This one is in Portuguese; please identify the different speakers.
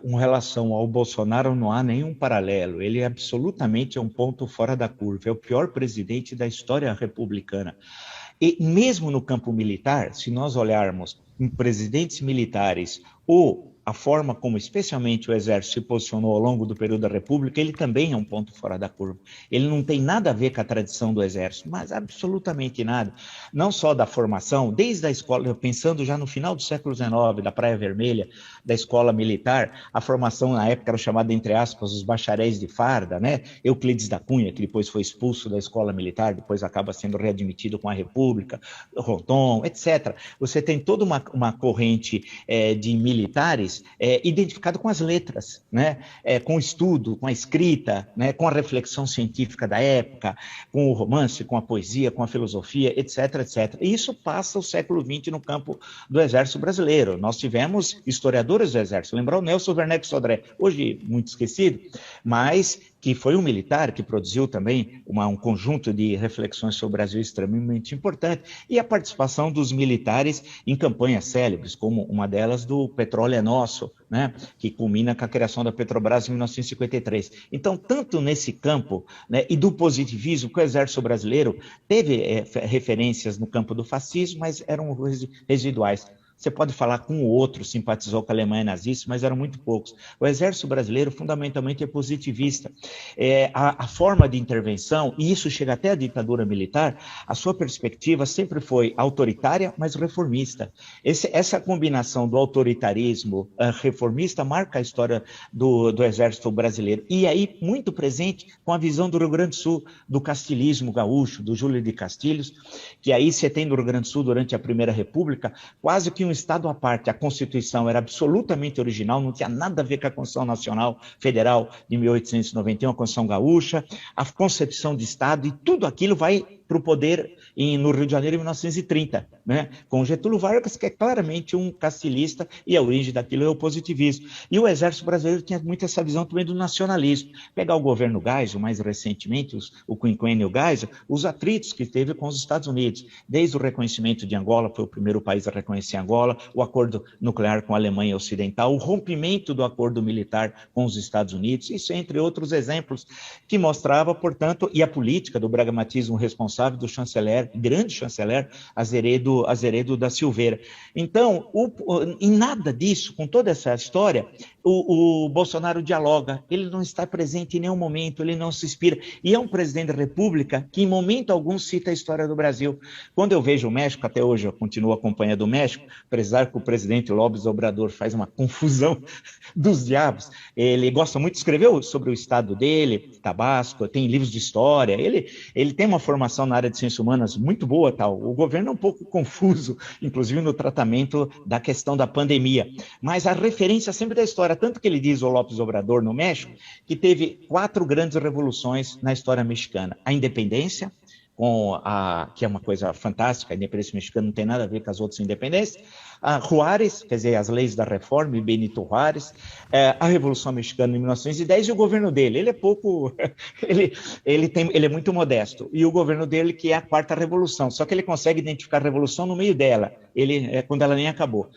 Speaker 1: Com relação ao Bolsonaro, não há nenhum paralelo. Ele absolutamente é um ponto fora da curva. É o pior presidente da história republicana. E mesmo no campo militar, se nós olharmos em presidentes militares ou a forma como especialmente o Exército se posicionou ao longo do período da República, ele também é um ponto fora da curva. Ele não tem nada a ver com a tradição do Exército, mas absolutamente nada. Não só da formação, desde a escola, pensando já no final do século XIX, da Praia Vermelha, da escola militar, a formação na época era chamada, entre aspas, os bacharéis de farda, né? Euclides da Cunha, que depois foi expulso da escola militar, depois acaba sendo readmitido com a República, Rondon, etc. Você tem toda uma corrente de militares identificado com as letras, né? Com o estudo, com a escrita, né? Com a reflexão científica da época, com o romance, com a poesia, com a filosofia, etc, etc. E isso passa o século XX no campo do Exército Brasileiro. Nós tivemos historiadores do Exército, lembrar o Nelson Werneck Sodré, hoje muito esquecido, mas que foi um militar que produziu também um conjunto de reflexões sobre o Brasil extremamente importante, e a participação dos militares em campanhas célebres, como uma delas do Petróleo é Nosso, né, que culmina com a criação da Petrobras em 1953. Então, tanto nesse campo, né, e do positivismo, que o Exército Brasileiro teve referências no campo do fascismo, mas eram residuais. Você pode falar com o outro, simpatizou com a Alemanha nazista, mas eram muito poucos. O Exército Brasileiro, fundamentalmente, é positivista. A forma de intervenção, e isso chega até a ditadura militar, a sua perspectiva sempre foi autoritária, mas reformista. Essa combinação do autoritarismo reformista marca a história do Exército Brasileiro. E aí, muito presente com a visão do Rio Grande do Sul, do castilismo gaúcho, do Júlio de Castilhos, que aí você tem no Rio Grande do Sul, durante a Primeira República, quase que um estado à parte. A Constituição era absolutamente original, não tinha nada a ver com a Constituição Nacional Federal de 1891, a Constituição Gaúcha, a concepção de Estado, e tudo aquilo vai para o poder no Rio de Janeiro em 1930, né? Com Getúlio Vargas, que é claramente um castilhista, e a origem daquilo é o positivismo. E o Exército Brasileiro tinha muito essa visão também do nacionalismo. Pegar o governo Geisel, mais recentemente, o quinquênio Geisel, os atritos que teve com os Estados Unidos, desde o reconhecimento de Angola, foi o primeiro país a reconhecer Angola, o acordo nuclear com a Alemanha Ocidental, o rompimento do acordo militar com os Estados Unidos, isso entre outros exemplos, que mostrava, portanto, e a política do pragmatismo responsável do chanceler, grande chanceler, Azeredo da Silveira. Então, em nada disso, com toda essa história, o Bolsonaro dialoga, ele não está presente em nenhum momento, ele não se inspira, e é um presidente da República que em momento algum cita a história do Brasil. Quando eu vejo o México, até hoje eu continuo acompanhando o México, apesar que o presidente López Obrador faz uma confusão dos diabos, ele gosta muito, escreveu sobre o estado dele, Tabasco, tem livros de história, ele tem uma formação na área de ciências humanas muito boa, tal. O governo é um pouco confuso, inclusive no tratamento da questão da pandemia, mas a referência sempre da história, tanto que ele diz, o López Obrador, no México, que teve 4 grandes revoluções na história mexicana: a independência, que é uma coisa fantástica, a independência mexicana não tem nada a ver com as outras independências, a Juárez, quer dizer, as leis da reforma, e Benito Juárez, a Revolução Mexicana em 1910, e o governo dele. Ele é pouco, ele é muito modesto, e o governo dele, que é a quarta revolução, só que ele consegue identificar a revolução no meio dela, quando ela nem acabou.